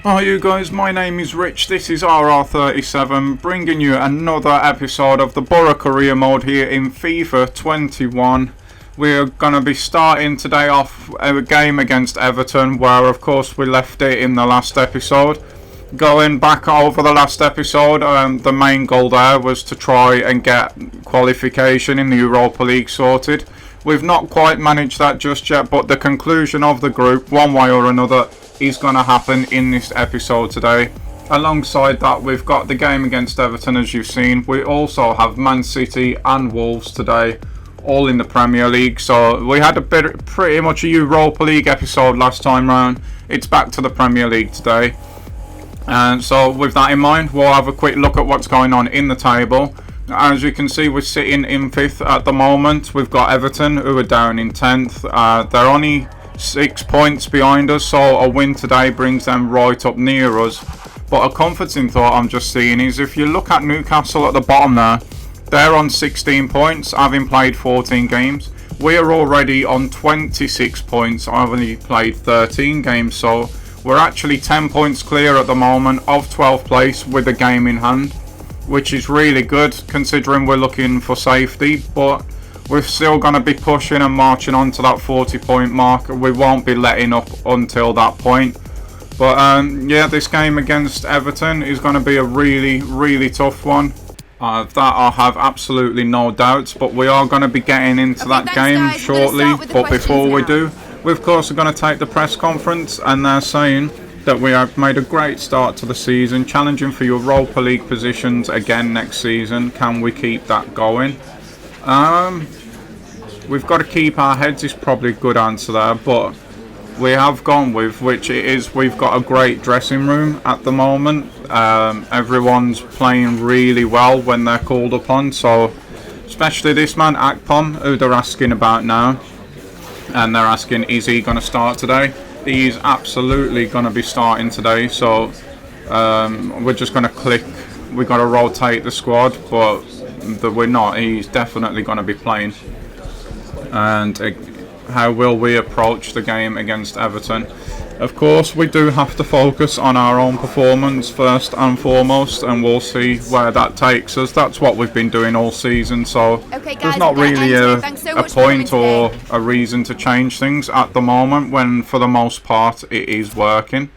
Hi you guys, my name is Rich, this is RR37, bringing you another episode of the Boro career mode here in FIFA 21. We're going to be starting today off a game against Everton, where of course we left it in the last episode. Going back over the last episode, the main goal there was to try and get qualification in the Europa League sorted. We've not quite managed that just yet, but the conclusion of the group, one way or another, is going to happen in this episode today. Alongside that, we've got the game against Everton, as you've seen. We also have Man City and Wolves today, all in the Premier League. So we had pretty much a Europa League episode last time round. It's back to the Premier League today. And so with that in mind, we'll have a quick look at what's going on in the table. As you can see, we're sitting in 5th at the moment. We've got Everton, who are down in 10th. They're only 6 points behind us, so a win today brings them right up near us. But a comforting thought I'm just seeing is, if you look at Newcastle at the bottom there, they're on 16 points, having played 14 games. We are already on 26 points, I've only played 13 games, so we're actually 10 points clear at the moment of 12th place with a game in hand, which is really good considering we're looking for safety. But we're still going to be pushing and marching on to that 40 point mark. We won't be letting up until that point. But yeah, this game against Everton is going to be a really tough one. That I have absolutely no doubts. But we are going to be getting into that game shortly. But before we do, we of course are going to take the press conference, and they're saying that we have made a great start to the season, challenging for Europa League positions again next season. Can we keep that going? We've got to keep our heads is probably a good answer there, but we have gone with, which it is, we've got a great dressing room at the moment. Everyone's playing really well when they're called upon, so especially this man Akpom, who they're asking about now, and they're asking, is he going to start today? He's absolutely going to be starting today, so we're just going to click, we've got to rotate the squad, but we're not. He's definitely going to be playing. And how will we approach the game against Everton? Of course, we do have to focus on our own performance first and foremost, and we'll see where that takes us. That's what we've been doing all season, so there's not really a point or a reason to change things at the moment, when for the most part it is working.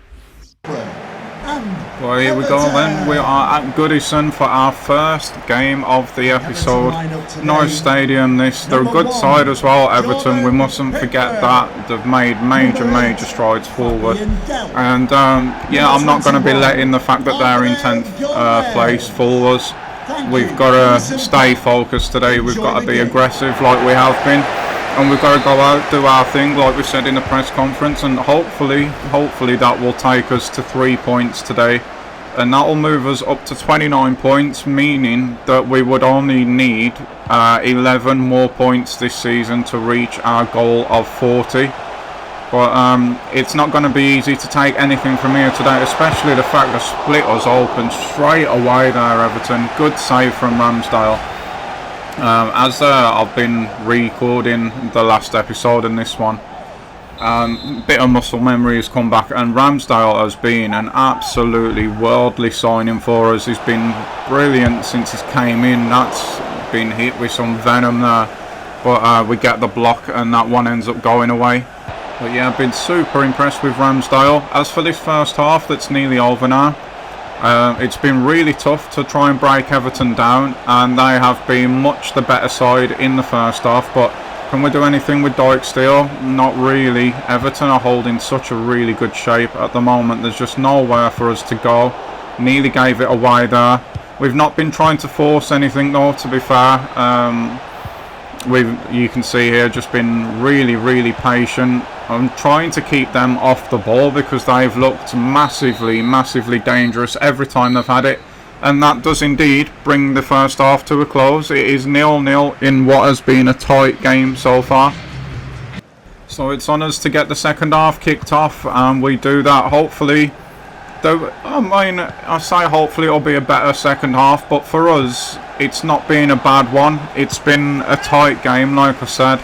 Well, here we go then. We are at Goodison for our first game of the episode. Nice stadium this. They're a good side as well, Everton. We mustn't forget that. They've made major strides forward. And yeah, I'm not going to be letting the fact that they're in 10th place fool us. We've got to stay focused today. We've got to be aggressive like we have been. And we've got to go out, do our thing like we said in the press conference, and hopefully that will take us to 3 points today, and that will move us up to 29 points, meaning that we would only need 11 more points this season to reach our goal of 40. But it's not going to be easy to take anything from here today, especially the fact that split us open straight away there, Everton. Good save from Ramsdale. As I've been recording the last episode and this one, bit of muscle memory has come back, and Ramsdale has been an absolutely worldly signing for us. He's been brilliant since he came in. That's been hit with some venom there, but we get the block and that one ends up going away. But yeah, I've been super impressed with Ramsdale. As for this first half that's nearly over now, it's been really tough to try and break Everton down, and they have been much the better side in the first half. But can we do anything with Dyke Steel? Not really. Everton are holding such a really good shape at the moment. There's just nowhere for us to go. Nearly gave it away there. We've not been trying to force anything though, to be fair. You can see here, just been really patient. I'm trying to keep them off the ball because they've looked massively dangerous every time they've had it, and that does indeed bring the first half to a close. It is 0-0 in what has been a tight game so far. So it's on us to get the second half kicked off, and we do that hopefully. I say hopefully it'll be a better second half, but for us it's not been a bad one. It's been a tight game, like I said.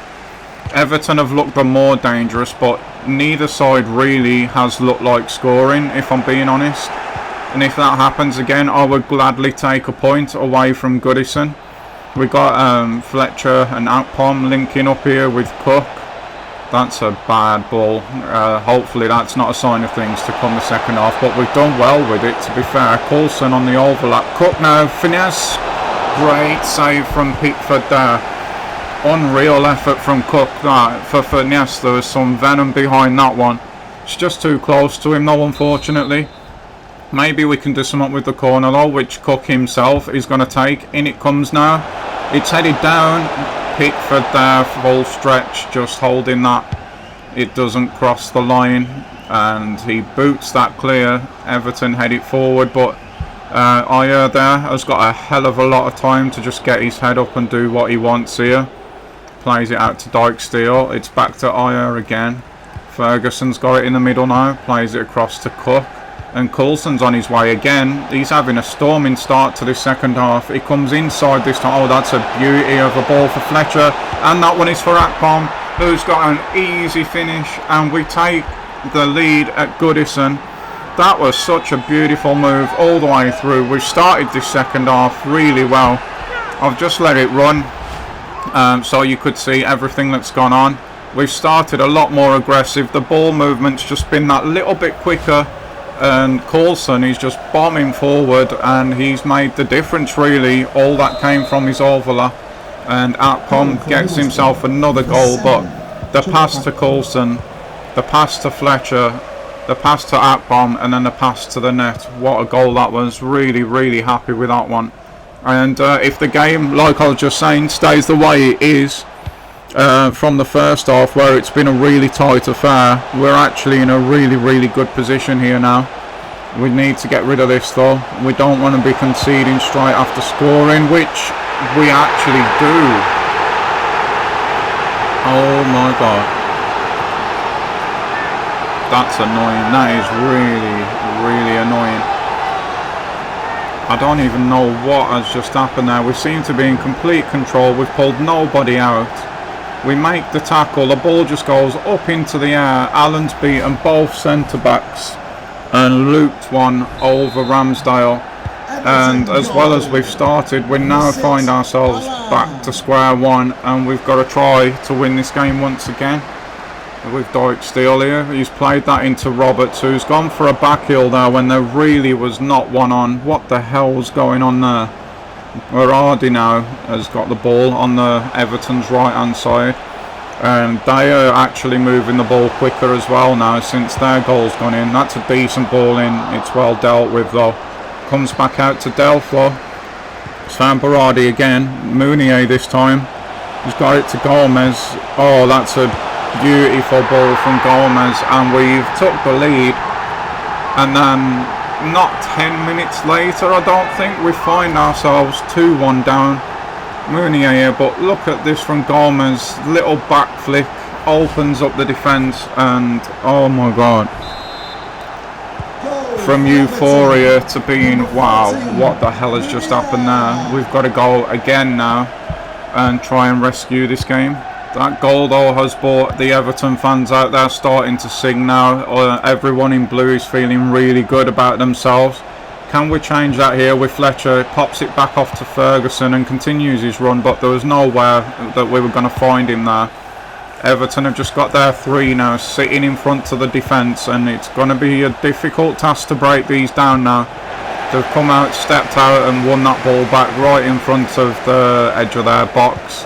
Everton have looked the more dangerous, but neither side really has looked like scoring, if I'm being honest. And if that happens again, I would gladly take a point away from Goodison. We got Fletcher and Akpom linking up here with Cook. That's a bad ball. Hopefully that's not a sign of things to come the second half, but we've done well with it, to be fair. Coulson on the overlap. Cook now, finesse. Great save from Pickford there. Unreal effort from Cook that for finesse. There was some venom behind that one. It's just too close to him though, unfortunately. Maybe we can do something with the corner though, which Cook himself is going to take. In it comes now. It's headed down. Pickford there, full stretch, just holding that. It doesn't cross the line, and he boots that clear. Everton head it forward, but Ayer there has got a hell of a lot of time to just get his head up and do what he wants here. Plays it out to Dijksteel. It's back to Ayer again. Ferguson's got it in the middle now. Plays it across to Cook. And Coulson's on his way again. He's having a storming start to this second half. He comes inside this time. Oh, that's a beauty of a ball for Fletcher. And that one is for Akpom, who's got an easy finish. And we take the lead at Goodison. That was such a beautiful move all the way through. We've started this second half really well. I've just let it run so you could see everything that's gone on. We've started a lot more aggressive. The ball movement's just been that little bit quicker. And Coulson is just bombing forward, and he's made the difference really. All that came from his overlap, and Akpom gets himself another goal. But the pass to Coulson, the pass to Fletcher, the pass to Akpom, and then the pass to the net. What a goal that was. Really, really happy with that one. And if the game, like I was just saying, stays the way it is from the first half, where it's been a really tight affair, we're actually in a really, really good position here now. We need to get rid of this though. We don't want to be conceding straight after scoring, which we actually do. Oh my god. That's annoying. That is really, really annoying. I don't even know what has just happened there. We seem to be in complete control. We've pulled nobody out. We make the tackle, the ball just goes up into the air. Allen's beaten both centre-backs and looped one over Ramsdale. And as well as we've started, we now find ourselves back to square one, and we've got to try to win this game once again. With Dijksteel here, he's played that into Roberts, who's gone for a back heel there when there really was not one on. What the hell was going on there? Berardi now has got the ball on the Everton's right hand side, and they are actually moving the ball quicker as well now since their goal's gone in. That's a decent ball in. It's well dealt with though. Comes back out to Delflo. It's found Berardi again. Mounier this time. He's got it to Gomez. Oh, that's a beautiful ball from Gomez, and we've took the lead, and then not 10 minutes later, I don't think, we find ourselves 2-1 down. Mounier here, but look at this from Gomez. Little back flick, opens up the defence, and oh my god. From euphoria to being, wow, what the hell has just happened there? We've got to go again now and try and rescue this game. That goal though has brought the Everton fans out there starting to sing now. Everyone in blue is feeling really good about themselves. Can we change that here with Fletcher? Pops it back off to Ferguson and continues his run, but there was nowhere that we were going to find him there. Everton have just got their 3 now, sitting in front of the defence, and it's going to be a difficult task to break these down now. They've come out, stepped out and won that ball back right in front of the edge of their box.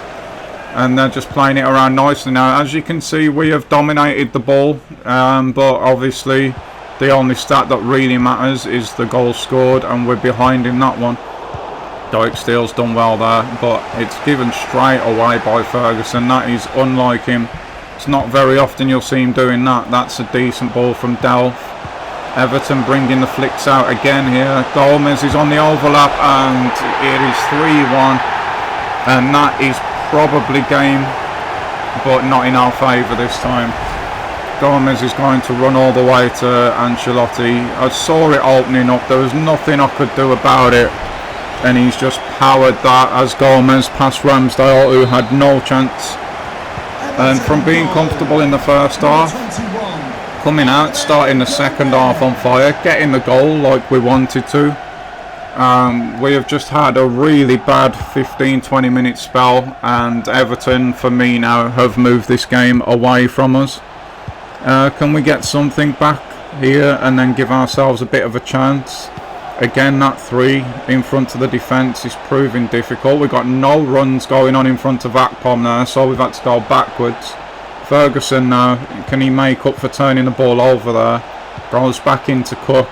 And they're just playing it around nicely now. As you can see, we have dominated the ball, but obviously the only stat that really matters is the goal scored, and we're behind in that one. Dijksteel's done well there, but it's given straight away by Ferguson. That is unlike him. It's not very often you'll see him doing that. That's a decent ball from Delph. Everton bringing the flicks out again here. Gomez is on the overlap, and it is 3-1, and that is probably game, but not in our favour this time. Gomez is going to run all the way to Ancelotti. I saw it opening up, there was nothing I could do about it, and he's just powered that as Gomez past Ramsdale, who had no chance. And from being comfortable in the first half, coming out, starting the second half on fire, getting the goal like we wanted to, we have just had a really bad 15-20 minute spell, and Everton, for me now, have moved this game away from us. Can we get something back here and then give ourselves a bit of a chance? Again, that 3 in front of the defence is proving difficult. We've got no runs going on in front of Akpom now, so we've had to go backwards. Ferguson now, can he make up for turning the ball over there? Goes back into Cook.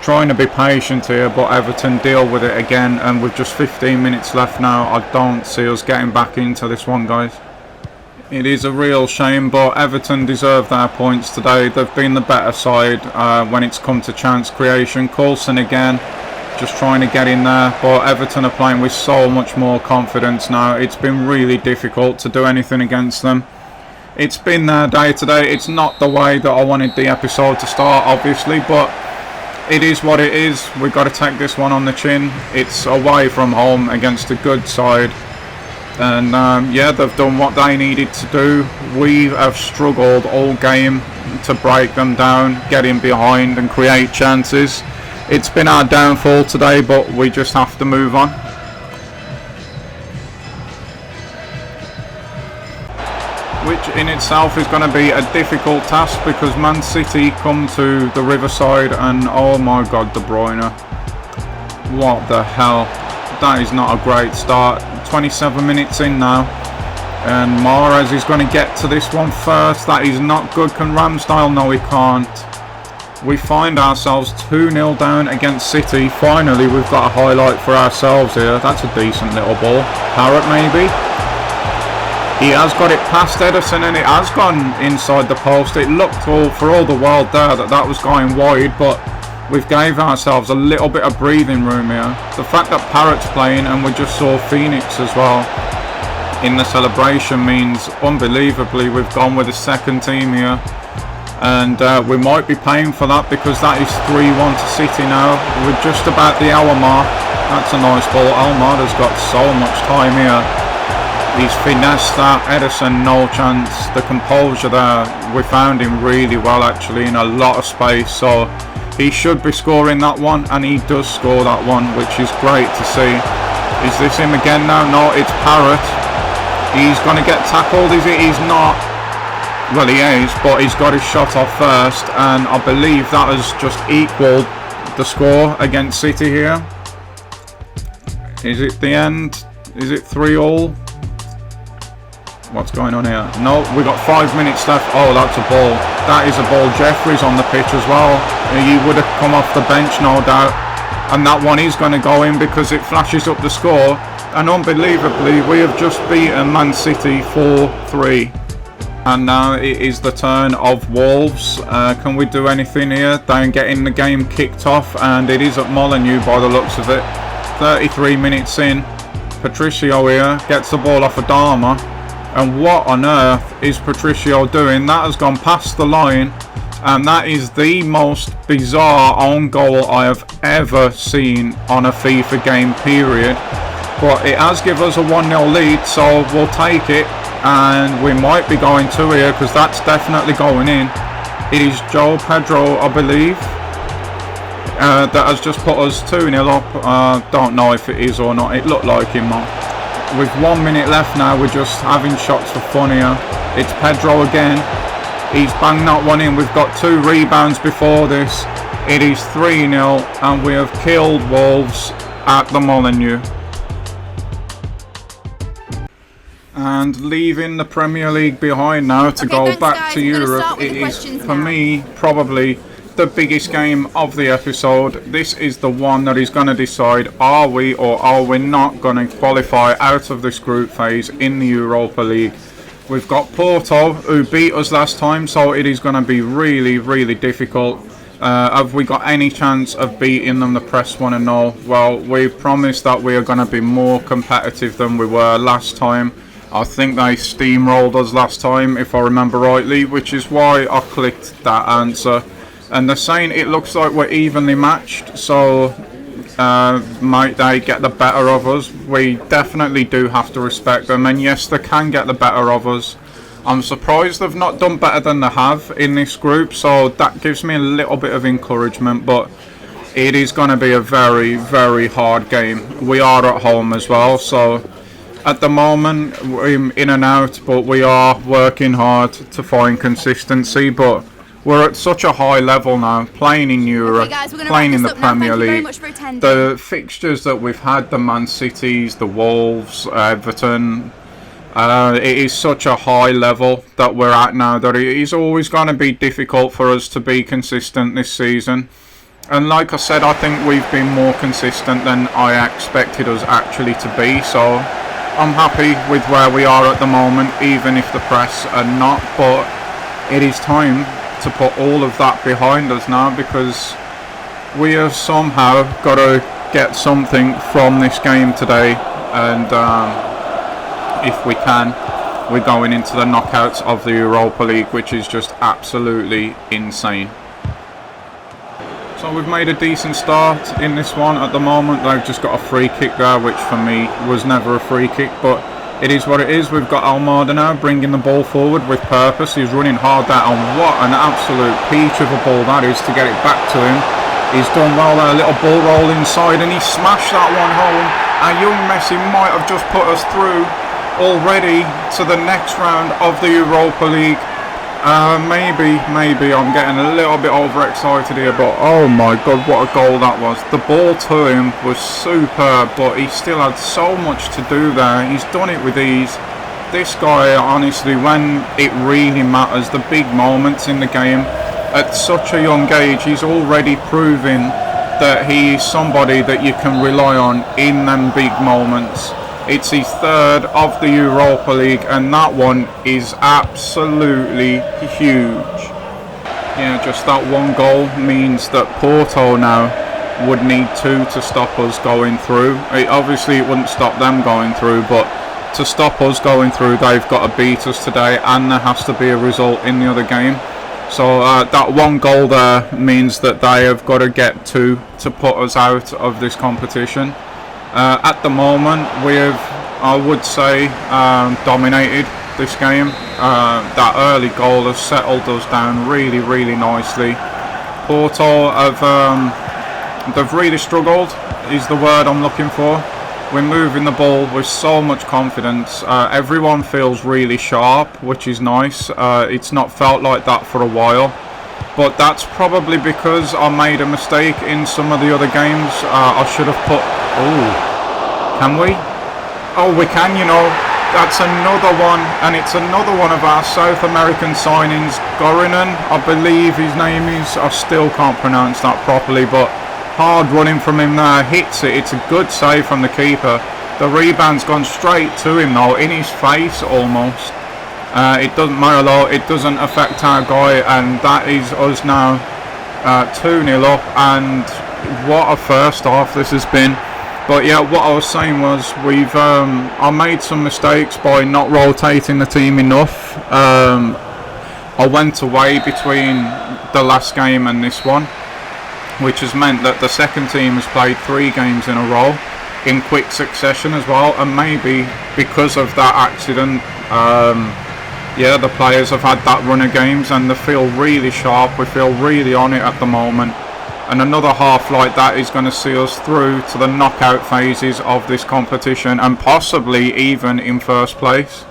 Trying to be patient here, but Everton deal with it again, and with just 15 minutes left now, I don't see us getting back into this one, guys. It is a real shame, but Everton deserve their points today. They've been the better side when it's come to chance creation. Coulson again, just trying to get in there, but Everton are playing with so much more confidence now. It's been really difficult to do anything against them. It's been their day today. It's not the way that I wanted the episode to start, obviously, but it is what it is. We've got to take this one on the chin. It's away from home against a good side. And yeah, they've done what they needed to do. We have struggled all game to break them down, get in behind and create chances. It's been our downfall today, but we just have to move on. Which in itself is going to be a difficult task, because Man City come to the Riverside and oh my god, De Bruyne. What the hell? That is not a great start. 27 minutes in now, and Mahrez is going to get to this one first. That is not good. Can Ramsdale? No, he can't. We find ourselves 2-0 down against City. Finally, we've got a highlight for ourselves here. That's a decent little ball. Parrott maybe. He has got it past Edison, and it has gone inside the post. It looked for all the world there that was going wide, but we've gave ourselves a little bit of breathing room here. The fact that Parrott's playing and we just saw Phoenix as well in the celebration means unbelievably we've gone with the second team here. And we might be paying for that, because that is 3-1 to City now. We're just about the hour mark. That's a nice ball. Almada's got so much time here. He's finessed that. Edison, no chance. The composure there, we found him really well actually in a lot of space. So he should be scoring that one, and he does score that one, which is great to see. Is this him again now? No, it's Parrott. He's going to get tackled, is it? He's not. Well, he is, but he's got his shot off first, and I believe that has just equalled the score against City here. Is it the end? Is it 3-3? What's going on here? No, we got 5 minutes left. Oh, that's a ball. That is a ball. Jeffrey's on the pitch as well. He would have come off the bench, no doubt. And that one is going to go in, because it flashes up the score. And unbelievably, we have just beaten Man City 4-3. And now it is the turn of Wolves. Can we do anything here? They're getting the game kicked off, and it is at Molineux by the looks of it. 33 minutes in. Patricio here gets the ball off Adama. And what on earth is Patricio doing? That has gone past the line, and that is the most bizarre own goal I have ever seen on a FIFA game, period. But it has given us a 1-0 lead, so we'll take it, and we might be going 2 here, because that's definitely going in. It is Joe Pedro, I believe, that has just put us 2-0 up. Don't know if it is or not. It looked like him, man. With 1 minute left now, we're just having shots for fun here. It's Pedro again. He's banged that one in. We've got 2 rebounds before this. It is 3-0, and we have killed Wolves at the Molineux. And leaving the Premier League behind now to go back to Europe. It is, for me, probably the biggest game of the episode. This is the one that is going to decide, are we or are we not going to qualify out of this group phase in the Europa League. We've got Porto, who beat us last time, so it is going to be really, really difficult. Have we got any chance of beating them? The press want to know. Well, we promised that we are going to be more competitive than we were last time. I think they steamrolled us last time, if I remember rightly, which is why I clicked that answer. And they're saying it looks like we're evenly matched, so might they get the better of us? We definitely do have to respect them, and yes, they can get the better of us. I'm surprised they've not done better than they have in this group, so that gives me a little bit of encouragement, but it is going to be a very, very hard game. We are at home as well, so at the moment we're in and out, but we are working hard to find consistency. But we're at such a high level now, playing in Europe, playing in the Premier League. The fixtures that we've had, the Man Cities, the Wolves, Everton, it is such a high level that we're at now that it is always going to be difficult for us to be consistent this season. And like I said, I think we've been more consistent than I expected us actually to be. So I'm happy with where we are at the moment, even if the press are not. But it is time to put all of that behind us now, because we have somehow got to get something from this game today. And if we can, we're going into the knockouts of the Europa League, which is just absolutely insane. So we've made a decent start in this one at the moment. They've just got a free kick there, which for me was never a free kick, but it is what it is. We've got Almada now bringing the ball forward with purpose. He's running hard there, and what an absolute peach of a ball that is to get it back to him. He's done well there, a little ball roll inside, and he smashed that one home. And young Messi might have just put us through already to the next round of the Europa League. Maybe I'm getting a little bit overexcited here, but oh my god, what a goal that was. The ball to him was superb, but he still had so much to do there. He's done it with ease. This guy, honestly, when it really matters, the big moments in the game, at such a young age, he's already proving that he is somebody that you can rely on in them big moments. It's his third of the Europa League, and that one is absolutely huge. Yeah, just that one goal means that Porto now would need 2 to stop us going through. Obviously it wouldn't stop them going through, but to stop us going through, they've got to beat us today, and there has to be a result in the other game. So that one goal there means that they have got to get 2 to put us out of this competition. At the moment, we've, I would say, dominated this game. That early goal has settled us down really, really nicely. Porto have, they've really struggled, is the word I'm looking for. We're moving the ball with so much confidence. Everyone feels really sharp, which is nice. It's not felt like that for a while. But that's probably because I made a mistake in some of the other games. I should have put... Oh, can we? Oh, we can, you know. That's another one, and it's another one of our South American signings. Gorinan, I believe his name is. I still can't pronounce that properly, but hard running from him there. Hits it. It's a good save from the keeper. The rebound's gone straight to him, though, in his face almost. It doesn't matter though, it doesn't affect our guy, and that is us now 2-0 up, and what a first half this has been. But yeah, what I was saying was I made some mistakes by not rotating the team enough. I went away between the last game and this one, which has meant that the second team has played 3 games in a row in quick succession as well, and maybe because of that accident, yeah, the players have had that run of games and they feel really sharp. We feel really on it at the moment. And another half like that is going to see us through to the knockout phases of this competition, and possibly even in first place.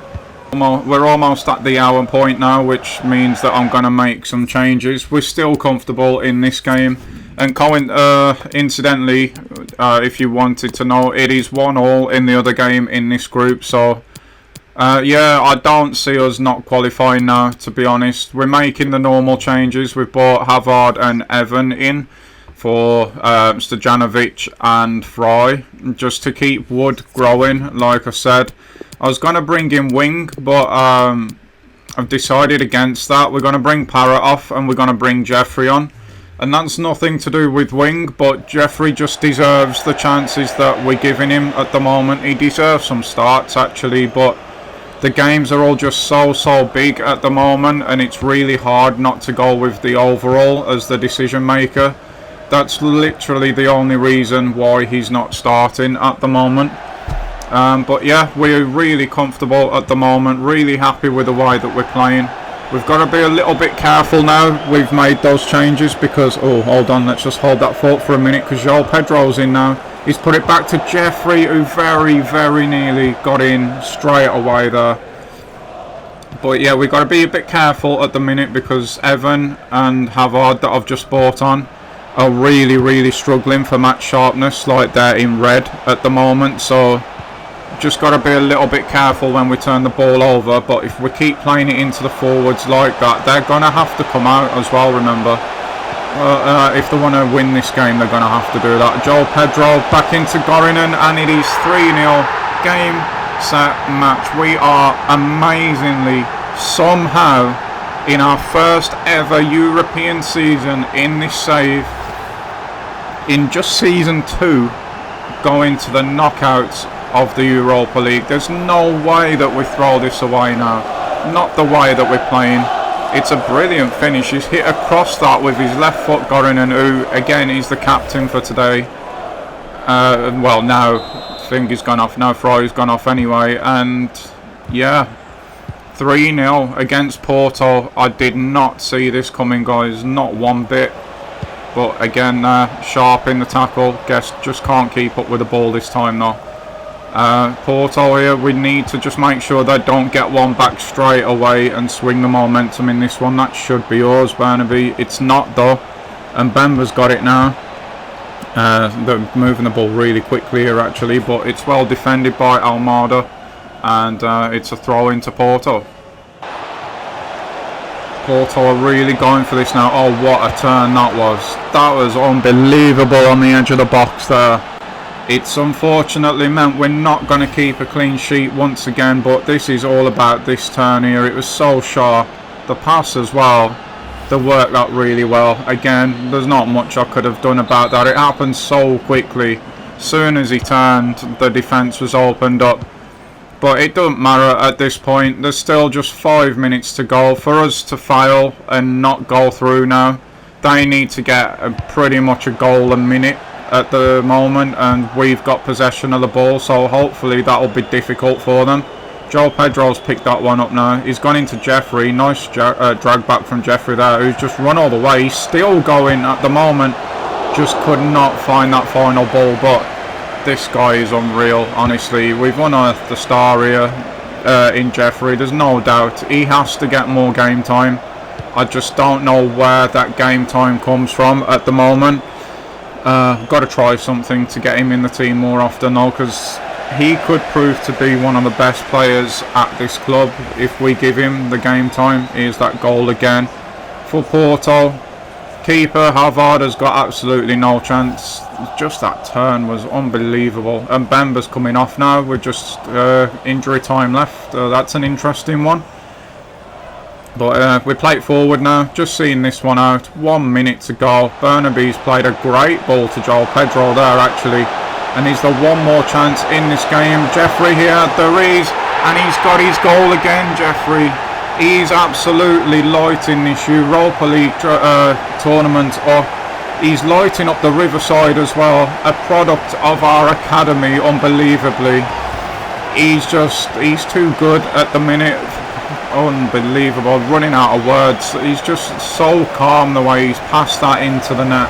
We're almost at the hour point now, which means that I'm going to make some changes. We're still comfortable in this game. And incidentally, if you wanted to know, it is 1-1 in the other game in this group. So yeah, I don't see us not qualifying now, to be honest. We're making the normal changes. We've brought Hazard and Evan in for Stojanovic and Fry, just to keep Wood growing, like I said. I was going to bring in Wing, but I've decided against that. We're going to bring Parrott off, and we're going to bring Jeffrey on. And that's nothing to do with Wing, but Jeffrey just deserves the chances that we're giving him at the moment. He deserves some starts, actually, but the games are all just so big at the moment, and it's really hard not to go with the overall as the decision maker. That's literally the only reason why he's not starting at the moment. But yeah, we're really comfortable at the moment, really happy with the way that we're playing. We've got to be a little bit careful now. We've made those changes because, oh, hold on, let's just hold that thought for a minute, because João Pedro's in now. He's put it back to Jeffrey, who very, very nearly got in straight away there. But yeah, we've got to be a bit careful at the minute because Evan and Havard that I've just bought on are really, really struggling for match sharpness, like they're in red at the moment. So just got to be a little bit careful when we turn the ball over. But if we keep playing it into the forwards like that, they're going to have to come out as well, remember. If they want to win this game, they're going to have to do that. João Pedro back into Gorinen, and it is 3-0. Game, set, match. We are amazingly, somehow, in our first ever European season in this save, in just season 2, going to the knockouts of the Europa League. There's no way that we throw this away now. Not the way that we're playing. It's a brilliant finish. He's hit across that with his left foot, Gorinen, who again is the captain for today. Well, now finger's gone off, now throw-'s gone off anyway, and yeah, 3-0 against Porto. I did not see this coming, guys, not one bit. But again, sharp in the tackle. Guess just can't keep up with the ball this time though. Porto here, we need to just make sure they don't get one back straight away and swing the momentum in this one. That should be yours, Burnaby. It's not though, and Bemba's got it now. They're moving the ball really quickly here actually, but it's well defended by Almada, and it's a throw into Porto. Porto are really going for this now. Oh, what a turn that was. That was unbelievable on the edge of the box there. It's unfortunately meant we're not going to keep a clean sheet once again, but this is all about this turn here. It was so sharp. The pass as well, they worked out really well. Again, there's not much I could have done about that. It happened so quickly. Soon as he turned, the defence was opened up. But it doesn't matter at this point. There's still just 5 minutes to go for us to fail and not go through now. They need to get pretty much a goal a minute at the moment, and we've got possession of the ball, so hopefully that'll be difficult for them. João Pedro's picked that one up now. He's gone into Jeffrey. Nice drag back from Jeffrey there, who's just run all the way. He's still going at the moment. Just could not find that final ball, but this guy is unreal, honestly. We've unearthed the star here in Jeffrey. There's no doubt. He has to get more game time. I just don't know where that game time comes from at the moment. Got to try something to get him in the team more often though, because he could prove to be one of the best players at this club if we give him the game time. Here's that goal again for Porto. Keeper Havard has got absolutely no chance. Just that turn was unbelievable. And Bemba's coming off now with just injury time left. That's an interesting one. But we play it forward now, just seeing this one out. 1 minute to go. Burnaby's played a great ball to João Pedro there actually. And is there one more chance in this game? Jeffrey here, there is. And he's got his goal again, Jeffrey. He's absolutely lighting this Europa League tournament up. He's lighting up the Riverside as well. A product of our academy, unbelievably. He's too good at the minute. Unbelievable, running out of words. He's just so calm the way he's passed that into the net.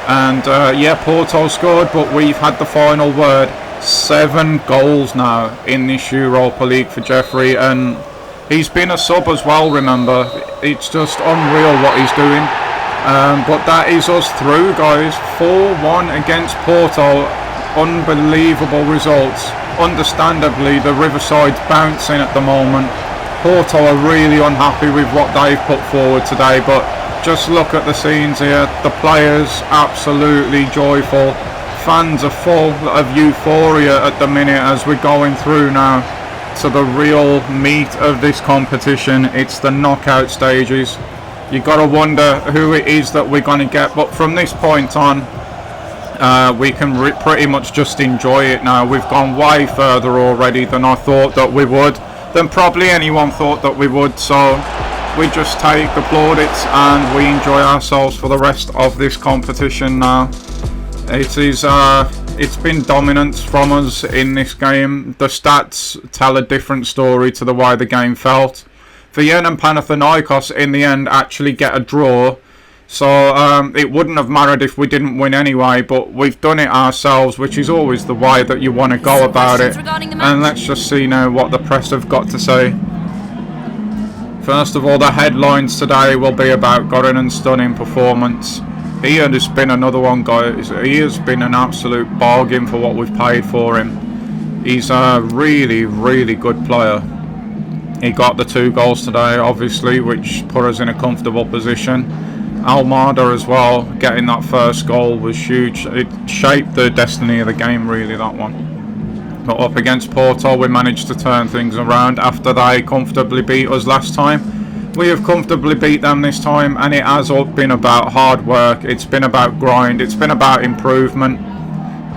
And yeah, Porto scored, but we've had the final word. 7 goals now in this Europa League for Jeffrey, and he's been a sub as well, remember. It's just unreal what he's doing. But that is us through, guys. 4-1 against Porto. Unbelievable results. Understandably, the Riverside's bouncing at the moment. Porto are really unhappy with what they've put forward today, but just look at the scenes here. The players absolutely joyful. Fans are full of euphoria at the minute as we're going through now to the real meat of this competition. It's the knockout stages. You got to wonder who it is that we're going to get, but from this point on, we can pretty much just enjoy it now. We've gone way further already than I thought that we would, than probably anyone thought that we would, so we just take the plaudits and we enjoy ourselves for the rest of this competition now. It's been dominance from us in this game. The stats tell a different story to the way the game felt. Vienna and Panathinaikos in the end actually get a draw, so it wouldn't have mattered if we didn't win anyway, but we've done it ourselves, which is always the way that you want to go about it. And let's just see now what the press have got to say. First of all, the headlines today will be about Goran's stunning performance. He has been another one, guys. He has been an absolute bargain for what we've paid for him. He's a really, really good player. He got the 2 goals today, obviously, which put us in a comfortable position. Almada as well, getting that first goal was huge. It shaped the destiny of the game, really, that one. But up against Porto, we managed to turn things around after they comfortably beat us last time. We have comfortably beat them this time, and it has all been about hard work. It's been about grind. It's been about improvement,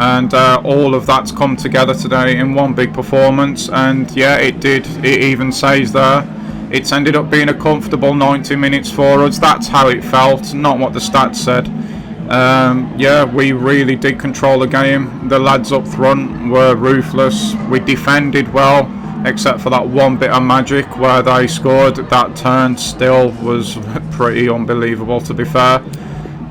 and all of that's come together today in one big performance. And yeah, it did. It even says there, it's ended up being a comfortable 90 minutes for us. That's how it felt, not what the stats said. Yeah, we really did control the game. The lads up front were ruthless. We defended well, except for that one bit of magic where they scored. That turn still was pretty unbelievable, to be fair.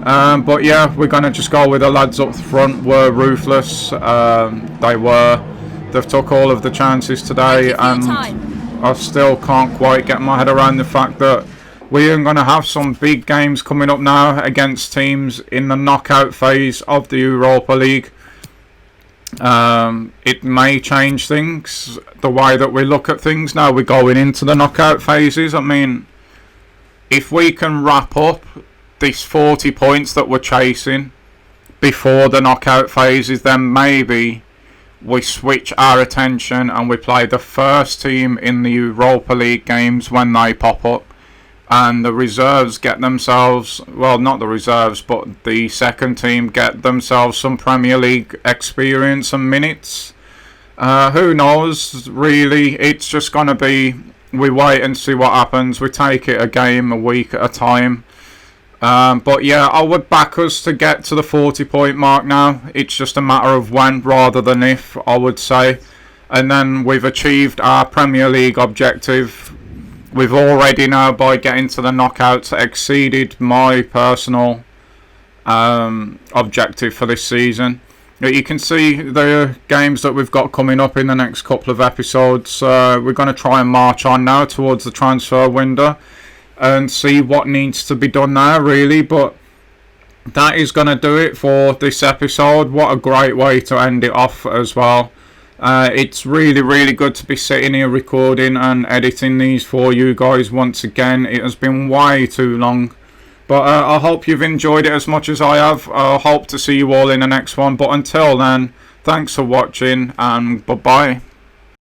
But yeah, we're going to just go with the lads up front were ruthless. They've took all of the chances today, and I still can't quite get my head around the fact that we are going to have some big games coming up now against teams in the knockout phase of the Europa League. It may change things, the way that we look at things now we're going into the knockout phases. I mean, if we can wrap up these 40 points that we're chasing before the knockout phases, then maybe we switch our attention and we play the first team in the Europa League games when they pop up, and the reserves get themselves, well, not the reserves, but the second team get themselves some Premier League experience and minutes. Who knows, really? It's just going to be, we wait and see what happens. We take it a game a week at a time. But yeah, I would back us to get to the 40-point mark now. It's just a matter of when rather than if, I would say. And then we've achieved our Premier League objective. We've already now, by getting to the knockouts, exceeded my personal objective for this season. You can see the games that we've got coming up in the next couple of episodes. We're going to try and march on now towards the transfer window and see what needs to be done now, really. But that is going to do it for this episode. What a great way to end it off as well. It's really, really good to be sitting here recording and editing these for you guys once again. It has been way too long, but I hope you've enjoyed it as much as I have. I hope to see you all in the next one, but until then, thanks for watching and bye bye.